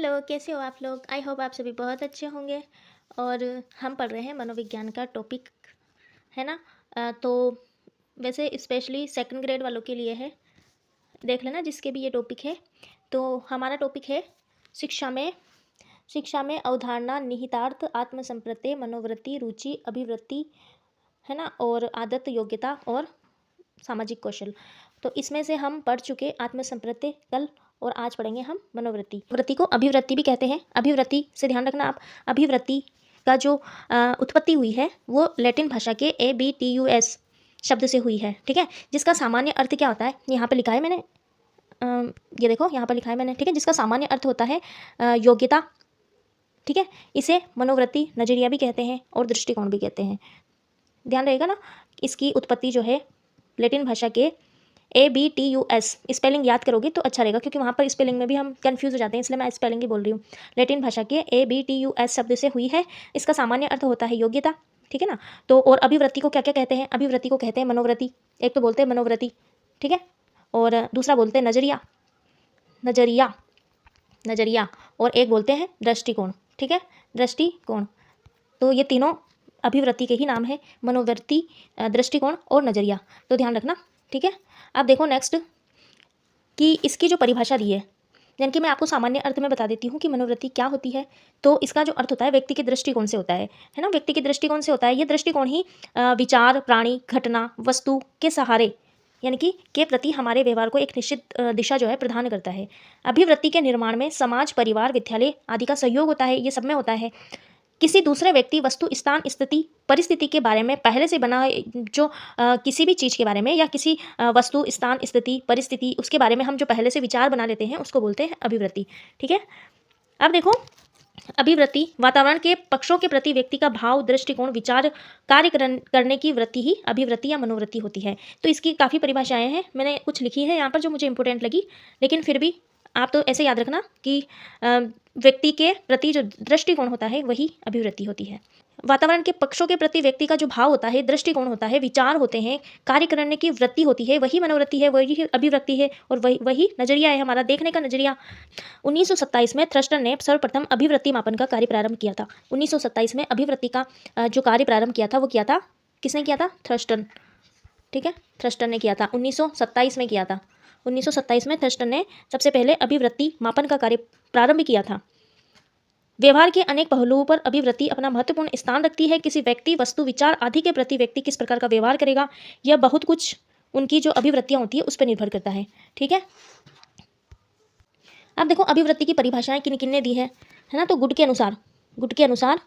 Hello, कैसे हो आप लोग? आई होप आप सभी बहुत अच्छे होंगे। और हम पढ़ रहे हैं मनोविज्ञान का टॉपिक, है ना? तो वैसे स्पेशली सेकंड ग्रेड वालों के लिए है, देख लेना जिसके भी ये टॉपिक है। तो हमारा टॉपिक है शिक्षा में अवधारणा, निहितार्थ, आत्मसंप्रत्यय, मनोवृत्ति, रुचि, अभिवृत्ति, है ना? और आदत, योग्यता और सामाजिक कौशल। तो इसमें से हम पढ़ चुके आत्मसंप्रत्यय कल, और आज पढ़ेंगे हम मनोवृत्ति। वृत्ति को अभिवृत्ति भी कहते हैं। अभिवृत्ति से ध्यान रखना आप, अभिवृत्ति का जो उत्पत्ति हुई है वो लैटिन भाषा के ABTUS शब्द से हुई है, ठीक है। जिसका सामान्य अर्थ क्या होता है, यहाँ पे लिखा है मैंने, ये देखो यहाँ पर लिखा है मैंने, ठीक है। जिसका सामान्य अर्थ होता है योग्यता, ठीक है। इसे मनोवृत्ति, नजरिया भी कहते हैं और दृष्टिकोण भी कहते हैं। ध्यान रहेगा ना, इसकी उत्पत्ति जो है लैटिन भाषा के ABTUS, स्पेलिंग याद करोगे तो अच्छा रहेगा, क्योंकि वहाँ पर स्पेलिंग में भी हम कंफ्यूज हो जाते हैं, इसलिए मैं स्पेलिंग ही बोल रही हूँ। लैटिन भाषा के ABTUS शब्द से हुई है। इसका सामान्य अर्थ होता है योग्यता, ठीक है ना। तो और अभिवृत्ति को क्या क्या कहते हैं? अभिवृत्ति को कहते हैं मनोवृत्ति, एक तो बोलते हैं मनोवृत्ति, ठीक है, और दूसरा बोलते हैं नजरिया, नजरिया, नजरिया, और एक बोलते हैं दृष्टिकोण, ठीक है, दृष्टिकोण। तो ये तीनों अभिवृत्ति के ही नाम है, मनोवृत्ति, दृष्टिकोण और नजरिया। तो ध्यान रखना, ठीक है। अब देखो नेक्स्ट कि इसकी जो परिभाषा दी है, यानी कि मैं आपको सामान्य अर्थ में बता देती हूँ कि मनोवृत्ति क्या होती है। तो इसका जो अर्थ होता है व्यक्ति के दृष्टिकोण से होता है ना, व्यक्ति के दृष्टिकोण से होता है। ये दृष्टिकोण ही विचार, प्राणी, घटना, वस्तु के सहारे यानी कि के प्रति हमारे व्यवहार को एक निश्चित दिशा जो है प्रदान करता है। अभिवृत्ति के निर्माण में समाज, परिवार, विद्यालय आदि का सहयोग होता है, ये सब में होता है। किसी दूसरे व्यक्ति, वस्तु, स्थान, स्थिति, परिस्थिति के बारे में पहले से बना जो किसी भी चीज़ के बारे में या किसी वस्तु, स्थान, स्थिति, परिस्थिति, उसके बारे में हम जो पहले से विचार बना लेते हैं उसको बोलते हैं अभिवृत्ति, ठीक है। अब देखो, अभिवृत्ति वातावरण के पक्षों के प्रति व्यक्ति का भाव, दृष्टिकोण, विचार, कार्य करने की वृत्ति ही अभिवृत्ति या मनोवृत्ति होती है। तो इसकी काफ़ी परिभाषाएं हैं, मैंने कुछ लिखी है यहाँ पर जो मुझे इंपॉर्टेंट लगी, लेकिन फिर भी आप तो ऐसे याद रखना कि व्यक्ति के प्रति जो दृष्टिकोण होता है वही अभिवृत्ति होती है। वातावरण के पक्षों के प्रति व्यक्ति का जो भाव होता है, दृष्टिकोण होता है, विचार होते हैं, कार्य करने की वृत्ति होती है, वही मनोवृत्ति है, वही अभिवृत्ति है, और वही नजरिया है, हमारा देखने का नजरिया। 1927 में थ्रस्टर ने सर्वप्रथम अभिवृत्ति मापन का कार्य प्रारंभ किया था। 1927 में अभिवृत्ति का जो कार्य प्रारंभ किया था वो किया था, किसने किया था? थ्रस्टर, ठीक है, थ्रस्टर ने किया था, 1927 में किया था। 1927 में थ्रस्टर ने सबसे पहले अभिवृत्ति मापन का कार्य प्रारंभ किया था। व्यवहार के अनेक पहलुओं पर अभिवृत्ति अपना महत्वपूर्ण स्थान रखती है। किसी व्यक्ति, वस्तु, विचार आदि के प्रति व्यक्ति किस प्रकार का व्यवहार करेगा, यह बहुत कुछ उनकी जो अभिवृत्तियां होती है उस पर निर्भर करता है, ठीक है। अब देखो अभिवृत्ति की परिभाषाएं किन किन ने दी है ना। तो गुड के अनुसार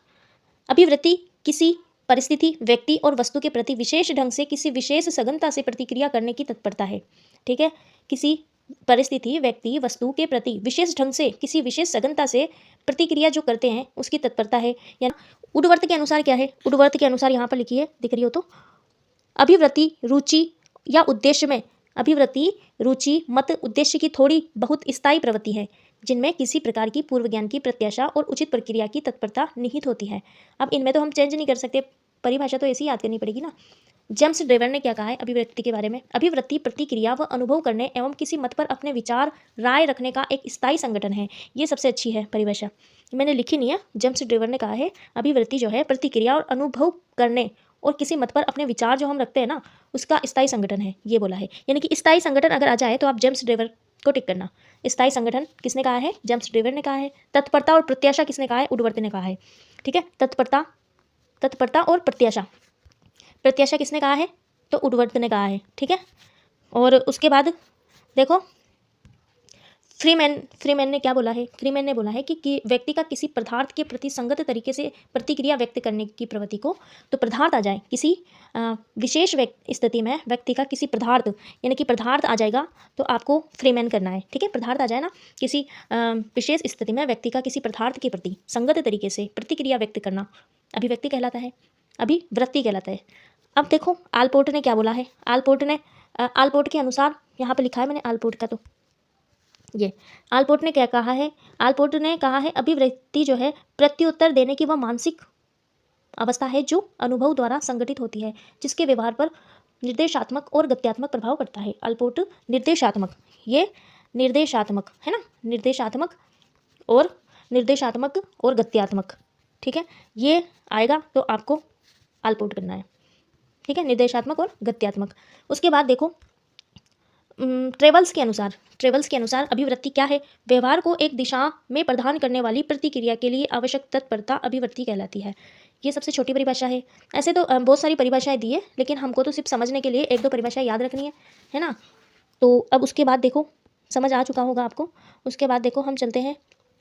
अभिवृत्ति किसी परिस्थिति, व्यक्ति और वस्तु के प्रति विशेष ढंग से, किसी विशेष सघनता से प्रतिक्रिया करने की तत्परता है, ठीक है। किसी परिस्थिति, व्यक्ति, वस्तु के प्रति विशेष ढंग से, किसी विशेष सघनता से प्रतिक्रिया जो करते हैं उसकी तत्परता है। या उडवर्थ के अनुसार क्या है? उडवर्थ के अनुसार यहाँ पर लिखी है, दिख रही हो तो, अभिवृत्ति रुचि या उद्देश्य में, अभिवृत्ति रुचि, मत, उद्देश्य की थोड़ी बहुत स्थायी प्रवृत्ति है जिनमें किसी प्रकार की पूर्व ज्ञान की प्रत्याशा और उचित प्रक्रिया की तत्परता निहित होती है। अब इनमें तो हम चेंज नहीं कर सकते, परिभाषा तो ऐसी याद करनी पड़ेगी ना। जेम्स ड्रेवर ने क्या कहा है अभिव्यक्ति के बारे में? अभिवृत्ति प्रतिक्रिया व अनुभव करने एवं किसी मत पर अपने विचार, राय रखने का एक स्थायी संगठन है। ये सबसे अच्छी है परिभाषा, मैंने लिखी नहीं है। जेम्स ड्रेवर ने कहा है अभिवृत्ति जो है प्रतिक्रिया और अनुभव करने और किसी मत पर अपने विचार जो हम रखते हैं ना उसका स्थायी संगठन है, ये बोला है। यानी कि स्थायी संगठन अगर आ जाए तो आप जेम्स ड्रेवर को टिक करना। स्थायी संगठन किसने कहा है? जेम्स ड्रेवर ने कहा है। तत्परता और प्रत्याशा किसने कहा है? उडवर्थ ने कहा है, ठीक है। तत्परता और प्रत्याशा किसने कहा है? तो उडवर्थ ने कहा है, ठीक है। और उसके बाद देखो फ्रीमैन ने क्या बोला है? फ्रीमैन ने बोला है कि व्यक्ति का किसी पदार्थ के प्रति संगत तरीके से प्रतिक्रिया व्यक्त करने की प्रवृत्ति को, तो पदार्थ आ जाए किसी विशेष स्थिति में, व्यक्ति का किसी पदार्थ यानी कि पदार्थ आ जाएगा तो आपको फ्रीमैन करना है, ठीक है। पदार्थ आ जाए ना, किसी विशेष स्थिति में व्यक्ति का किसी पदार्थ के प्रति संगत तरीके से प्रतिक्रिया व्यक्त करना अभिव्यक्ति कहलाता है, अभिवृत्ति कहलाता है। अब देखो आलपोर्ट ने क्या बोला है? आलपोर्ट के अनुसार यहाँ पर लिखा है मैंने आलपोर्ट का, तो ये आलपोर्ट ने क्या कहा है? आलपोर्ट ने कहा है अभिवृत्ति जो है प्रत्युत्तर देने की वह मानसिक अवस्था है जो अनुभव द्वारा संगठित होती है, जिसके व्यवहार पर निर्देशात्मक और गत्यात्मक प्रभाव पड़ता है। आलपोर्ट निर्देशात्मक, ये निर्देशात्मक है ना, निर्देशात्मक और निर्देशात्मक और गत्यात्मक। ठीक है, ये आएगा तो आपको आलपोट करना है। ठीक है, निर्देशात्मक और गत्यात्मक। उसके बाद देखो ट्रेवल्स के अनुसार अभिवृत्ति क्या है? व्यवहार को एक दिशा में प्रदान करने वाली प्रतिक्रिया के लिए आवश्यक तत्परता अभिवृत्ति कहलाती है। ये सबसे छोटी परिभाषा है। ऐसे तो बहुत सारी परिभाषाएं दी है, लेकिन हमको तो सिर्फ समझने के लिए 1-2 परिभाषाएं याद रखनी है ना। तो अब उसके बाद देखो, समझ आ चुका होगा आपको। उसके बाद देखो हम चलते हैं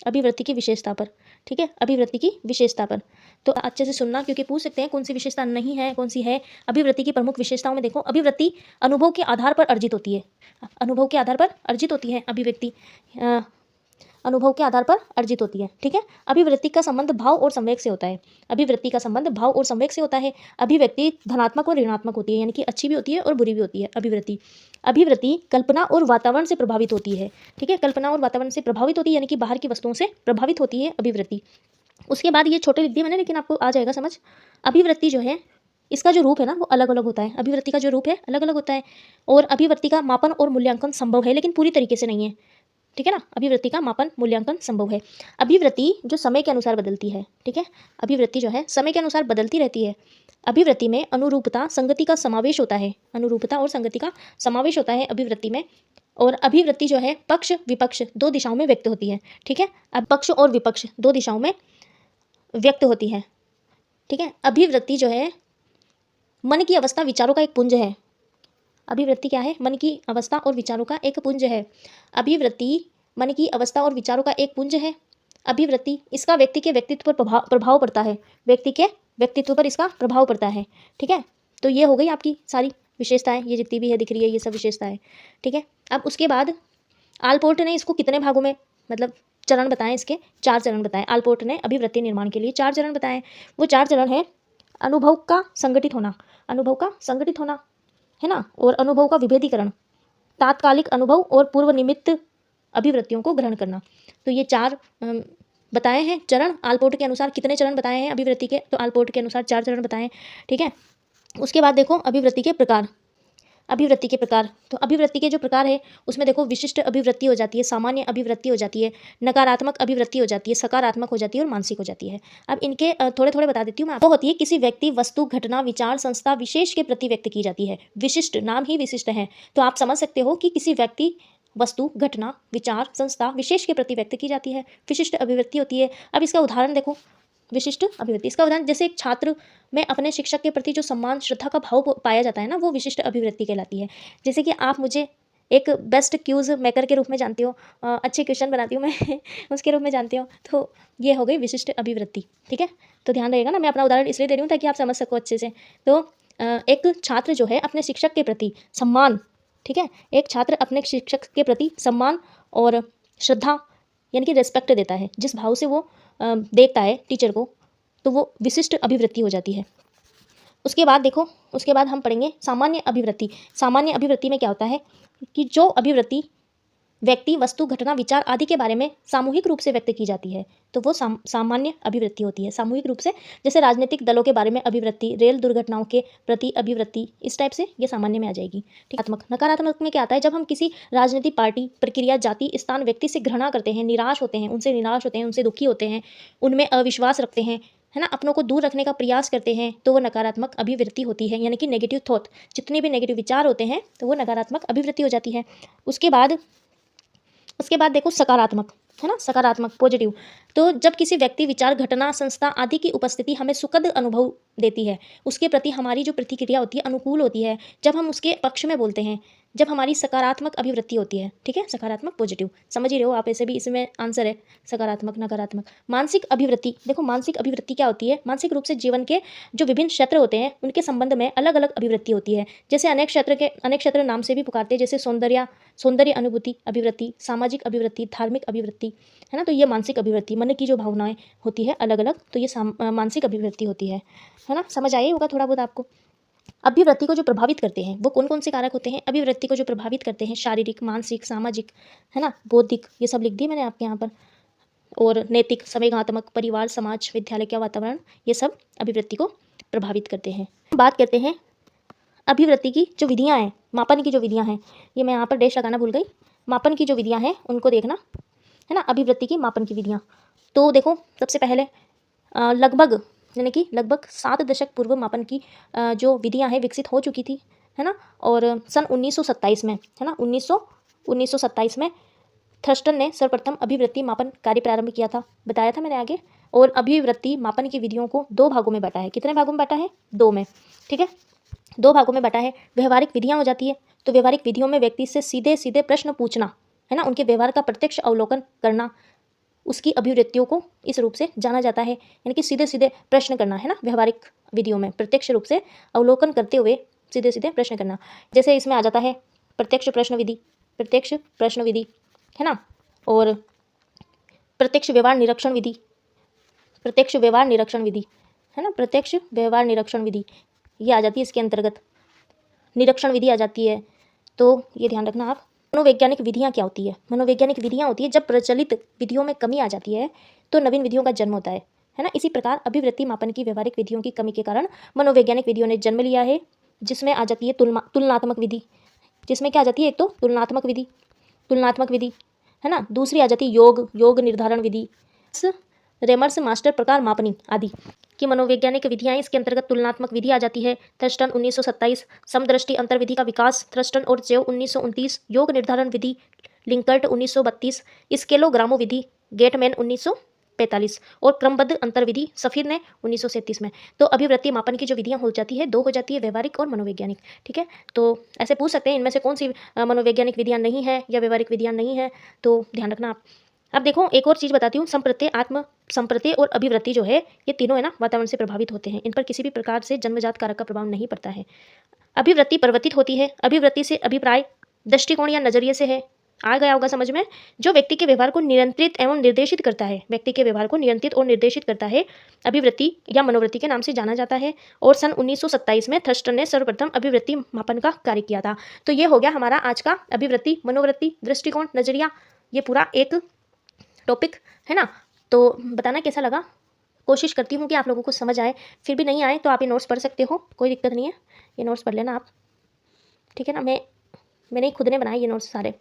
अभिवृत्ति की विशेषता पर। ठीक है, अभिवृत्ति की विशेषता पर तो अच्छे से सुनना, क्योंकि पूछ सकते हैं कौन सी विशेषता नहीं है, कौन सी है। अभिवृत्ति की प्रमुख विशेषताओं में देखो, अभिवृत्ति अनुभव के आधार पर अर्जित होती है। अनुभव के आधार पर अर्जित होती है अभिव्यक्ति, अनुभव के आधार पर अर्जित होती है। ठीक है, अभिवृत्ति का संबंध भाव और संवेग से होता है। अभिवृत्ति का संबंध भाव और संवेग से होता है। अभिव्यक्ति धनात्मक और ऋणात्मक होती है, यानी कि अच्छी भी होती है और बुरी भी होती है अभिवृत्ति कल्पना और वातावरण से प्रभावित होती है। ठीक है, कल्पना और वातावरण से प्रभावित होती है, यानी कि बाहर की वस्तुओं से प्रभावित होती है अभिवृत्ति। उसके बाद ये छोटे लिख दिए मैंने, लेकिन आपको आ जाएगा समझ। अभिवृत्ति जो है, इसका जो रूप है ना वो अलग अलग होता है। अभिवृत्ति का जो रूप है अलग अलग होता है, और अभिवृत्ति का मापन और मूल्यांकन संभव है, लेकिन पूरी तरीके से नहीं है। ठीक है ना, अभिवृत्ति का मापन मूल्यांकन संभव है। अभिवृत्ति जो समय के अनुसार बदलती है। ठीक है, अभिवृत्ति जो है समय के अनुसार बदलती रहती है। अभिवृत्ति में अनुरूपता संगति का समावेश होता है। अनुरूपता और संगति का समावेश होता है अभिवृत्ति में। और अभिवृत्ति जो है पक्ष विपक्ष 2 दिशाओं में व्यक्त होती है। ठीक है, अब पक्ष और विपक्ष 2 दिशाओं में व्यक्त होती है। ठीक है, अभिवृत्ति जो है मन की अवस्था विचारों का एक पुंज है। अभिवृत्ति क्या है? मन की अवस्था और विचारों का एक पुंज है। अभिवृत्ति मन की अवस्था और विचारों का एक पुंज है। अभिवृत्ति, इसका व्यक्ति के व्यक्तित्व पर प्रभाव पड़ता है। व्यक्ति के व्यक्तित्व पर इसका प्रभाव पड़ता है। ठीक है, तो ये हो गई आपकी सारी विशेषताएं, ये जितनी भी है दिख रही है ये सब विशेषताएं। ठीक है, अब उसके बाद आलपोर्ट ने इसको कितने भागों में, मतलब चरण बताएं, इसके 4 चरण बताएं। आलपोर्ट ने अभिवृत्ति निर्माण के लिए 4 चरण बताएं। वो 4 चरण है अनुभव का संगठित होना, अनुभव का संगठित होना है ना, और अनुभव का विभेदीकरण, तात्कालिक अनुभव और पूर्व निमित्त अभिवृत्तियों को ग्रहण करना। तो ये 4 बताए हैं चरण। आलपोर्ट के अनुसार कितने चरण बताए हैं अभिवृत्ति के? तो आलपोर्ट के अनुसार 4 चरण बताए हैं। ठीक है, उसके बाद देखो अभिवृत्ति के प्रकार। अभिवृत्ति के प्रकार, तो अभिवृत्ति के जो प्रकार है उसमें देखो विशिष्ट अभिवृत्ति हो जाती है, सामान्य अभिवृत्ति हो जाती है, नकारात्मक अभिवृत्ति हो जाती है, सकारात्मक हो जाती है और मानसिक हो जाती है। अब इनके थोड़े थोड़े बता देती हूँ मैं। वो होती है किसी व्यक्ति, वस्तु, घटना, विचार, संस्था विशेष के प्रति व्यक्त की जाती है। विशिष्ट, नाम ही विशिष्ट है, तो आप समझ सकते हो कि किसी व्यक्ति, वस्तु, घटना, विचार, संस्था विशेष के प्रति व्यक्त की जाती है, विशिष्ट अभिवृत्ति होती है। अब इसका उदाहरण देखो, विशिष्ट अभिवृत्ति, इसका उदाहरण जैसे एक छात्र में अपने शिक्षक के प्रति जो सम्मान श्रद्धा का भाव पाया जाता है ना, वो विशिष्ट अभिवृत्ति कहलाती है। जैसे कि आप मुझे एक बेस्ट क्यूज मेकर के रूप में जानते हो, अच्छे क्वेश्चन बनाती हूँ मैं उसके रूप में जानते हो, तो ये हो गई विशिष्ट अभिवृत्ति। ठीक है, तो ध्यान रहेगा ना, मैं अपना उदाहरण इसलिए दे रही हूँ ताकि आप समझ सको अच्छे से। तो एक छात्र जो है अपने शिक्षक के प्रति सम्मान, ठीक है, एक छात्र अपने शिक्षक के प्रति सम्मान और श्रद्धा यानी कि रेस्पेक्ट देता है, जिस भाव से वो देखता है टीचर को, तो वो विशिष्ट अभिवृत्ति हो जाती है। उसके बाद देखो, उसके बाद हम पढ़ेंगे सामान्य अभिवृत्ति। सामान्य अभिवृत्ति में क्या होता है कि जो अभिवृत्ति व्यक्ति, वस्तु, घटना, विचार आदि के बारे में सामूहिक रूप से व्यक्त की जाती है, तो वो सामान्य अभिवृत्ति होती है। सामूहिक रूप से, जैसे राजनीतिक दलों के बारे में अभिवृत्ति, रेल दुर्घटनाओं के प्रति अभिवृत्ति, इस टाइप से ये सामान्य में आ जाएगी। नकारात्मक में क्या आता है? जब हम किसी राजनीतिक पार्टी, प्रक्रिया, जाति, स्थान, व्यक्ति से घृणा करते हैं, निराश होते हैं, उनसे दुखी होते हैं, उनमें अविश्वास रखते हैं, है ना, अपनों को दूर रखने का प्रयास करते हैं, तो वो नकारात्मक अभिवृत्ति होती है, यानी कि नेगेटिव थॉट। जितने भी नेगेटिव विचार होते हैं तो वो नकारात्मक अभिवृत्ति हो जाती है। उसके बाद देखो सकारात्मक, है ना, सकारात्मक, पॉजिटिव। तो जब किसी व्यक्ति, विचार, घटना, संस्था आदि की उपस्थिति हमें सुखद अनुभव देती है, उसके प्रति हमारी जो प्रतिक्रिया होती है अनुकूल होती है, जब हम उसके पक्ष में बोलते हैं, जब हमारी सकारात्मक अभिवृत्ति होती है। ठीक है, सकारात्मक, पॉजिटिव, समझ ही रहे हो आप, ऐसे भी इसमें आंसर है सकारात्मक, नकारात्मक। मानसिक अभिवृत्ति, देखो मानसिक अभिवृत्ति क्या होती है? मानसिक रूप से जीवन के जो विभिन्न क्षेत्र होते हैं उनके संबंध में अलग अलग अभिवृत्ति होती है। जैसे अनेक क्षेत्र नाम से भी पुकारते हैं, जैसे सौंदर्य अनुभूति अभिवृत्ति, सामाजिक अभिवृत्ति, धार्मिक अभिवृत्ति, है ना। तो ये मानसिक अभिवृत्ति, मन की जो भावनाएं होती है अलग अलग, तो ये मानसिक अभिवृत्ति होती है ना। समझ आए होगा थोड़ा बहुत आपको। अभिवृत्ति को जो प्रभावित करते हैं वो कौन कौन से कारक होते हैं? अभिवृत्ति को जो प्रभावित करते हैं शारीरिक, मानसिक, सामाजिक, है ना, बौद्धिक, ये सब लिख दिए मैंने आपके यहाँ पर, और नैतिक, संवेगात्मक, परिवार, समाज, विद्यालय का वातावरण, ये सब अभिवृत्ति को प्रभावित करते हैं। बात करते हैं अभिवृत्ति की जो विधियाँ हैं, मापन की जो विधियाँ हैं, ये मैं यहाँ पर डैश लगाना भूल गई। मापन की जो विधियाँ हैं उनको देखना, है ना, अभिवृत्ति की मापन की विधियाँ। तो देखो सबसे पहले लगभग यानी कि लगभग 7 दशक पूर्व मापन की जो विधियां हैं विकसित हो चुकी थी, है ना। और सन 1927 में, है ना, 1927 में थर्स्टन ने सर्वप्रथम अभिवृत्ति मापन कार्य प्रारंभ किया था, बताया था मैंने आगे। और अभिवृत्ति मापन की विधियों को 2 भागों में बांटा है। कितने भागों में बांटा है? 2 में, ठीक है, 2 भागों में बांटा है। व्यवहारिक विधियां हो जाती है, तो व्यवहारिक विधियों में व्यक्ति से सीधे सीधे प्रश्न पूछना, है ना, उनके व्यवहार का प्रत्यक्ष अवलोकन करना, उसकी अभिवृत्तियों को इस रूप से जाना जाता है, यानी कि सीधे सीधे प्रश्न करना, है ना। व्यवहारिक विधियों में प्रत्यक्ष रूप से अवलोकन करते हुए सीधे सीधे प्रश्न करना। जैसे इसमें आ जाता है प्रत्यक्ष प्रश्न विधि, प्रत्यक्ष प्रश्न विधि, है ना, और प्रत्यक्ष व्यवहार निरीक्षण विधि, प्रत्यक्ष व्यवहार निरीक्षण विधि, है ना, प्रत्यक्ष व्यवहार निरीक्षण विधि ये आ जाती है इसके अंतर्गत। निरीक्षण विधि आ जाती है, तो ये ध्यान रखना आप। मनोवैज्ञानिक विधियाँ क्या होती है? मनोवैज्ञानिक विधियाँ होती है जब प्रचलित विधियों में कमी आ जाती है तो नवीन विधियों का जन्म होता है ना। इसी प्रकार अभिवृत्ति मापन की व्यवहारिक विधियों की कमी के कारण मनोवैज्ञानिक विधियों ने जन्म लिया है, जिसमें आ जाती है तुलनात्मक विधि, जिसमें क्या आ जाती है? एक तो तुलनात्मक विधि, तुलनात्मक विधि, है ना। दूसरी आ जाती है योग निर्धारण विधि, रेमर्स मास्टर प्रकार मापनी आदि की मनोवैज्ञानिक विधियां इसके अंतर्गत तुलनात्मक विधि आ जाती है। थर्स्टन 1927, समदृष्टि अंतर्विधि का विकास, थर्स्टन और चेव 1929, योग निर्धारण विधि, लिंकर्ट 1932, स्केलोग्रामो विधि, गेटमैन 1945 और क्रमबद्ध अंतर्विधि सफीर ने 1937 में। तो अभिवृत्ति मापन की जो विधियां हो जाती है 2 हो जाती है, व्यवहारिक और मनोवैज्ञानिक, ठीक है। तो ऐसे पूछ सकते हैं इनमें से कौन सी मनोवैज्ञानिक विधियां नहीं है या व्यवहारिक विधियां नहीं है, तो ध्यान रखना आप। अब देखो एक और चीज़ बताती हूँ, संप्रत्यय, आत्म संप्रत्यय और अभिवृत्ति जो है ये तीनों, है ना, वातावरण से प्रभावित होते हैं। इन पर किसी भी प्रकार से जन्मजात कारक का प्रभाव नहीं पड़ता है। अभिवृत्ति परिवर्तित होती है। अभिवृत्ति से अभिप्राय, दृष्टिकोण या नजरिए से है। आ गया होगा समझ में? जो व्यक्ति के व्यवहार को नियंत्रित एवं निर्देशित करता है, व्यक्ति के व्यवहार को नियंत्रित और निर्देशित करता है, अभिवृत्ति या मनोवृत्ति के नाम से जाना जाता है। और सन 1927 में थर्स्टन ने सर्वप्रथम अभिवृत्ति मापन का कार्य किया था। तो ये हो गया हमारा आज का अभिवृत्ति, मनोवृत्ति, दृष्टिकोण, नजरिया, ये पूरा एक टॉपिक, है ना। तो बताना कैसा लगा। कोशिश करती हूँ कि आप लोगों को समझ आए, फिर भी नहीं आए तो आप ये नोट्स पढ़ सकते हो, कोई दिक्कत नहीं है, ये नोट्स पढ़ लेना आप, ठीक है ना। मैंने खुद ने बनाए ये नोट्स सारे,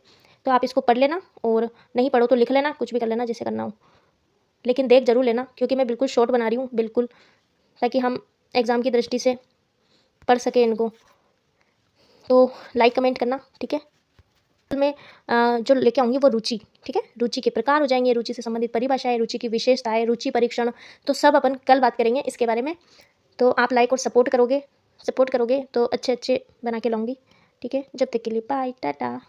तो आप इसको पढ़ लेना, और नहीं पढ़ो तो लिख लेना, कुछ भी कर लेना जैसे करना हो, लेकिन देख जरूर लेना, क्योंकि मैं बिल्कुल शॉर्ट बना रही हूँ, बिल्कुल, ताकि हम एग्ज़ाम की दृष्टि से पढ़ सकें इनको। तो लाइक कमेंट करना, ठीक है। में जो लेके आऊँगी वो रुचि, ठीक है, रुचि के प्रकार हो जाएंगे, रुचि से संबंधित परिभाषाएं, रुचि की विशेषताएं, रुचि परीक्षण, तो सब अपन कल बात करेंगे इसके बारे में। तो आप लाइक और सपोर्ट करोगे तो अच्छे अच्छे बना के लाऊंगी, ठीक है। जब तक के लिए बाय, टाटा।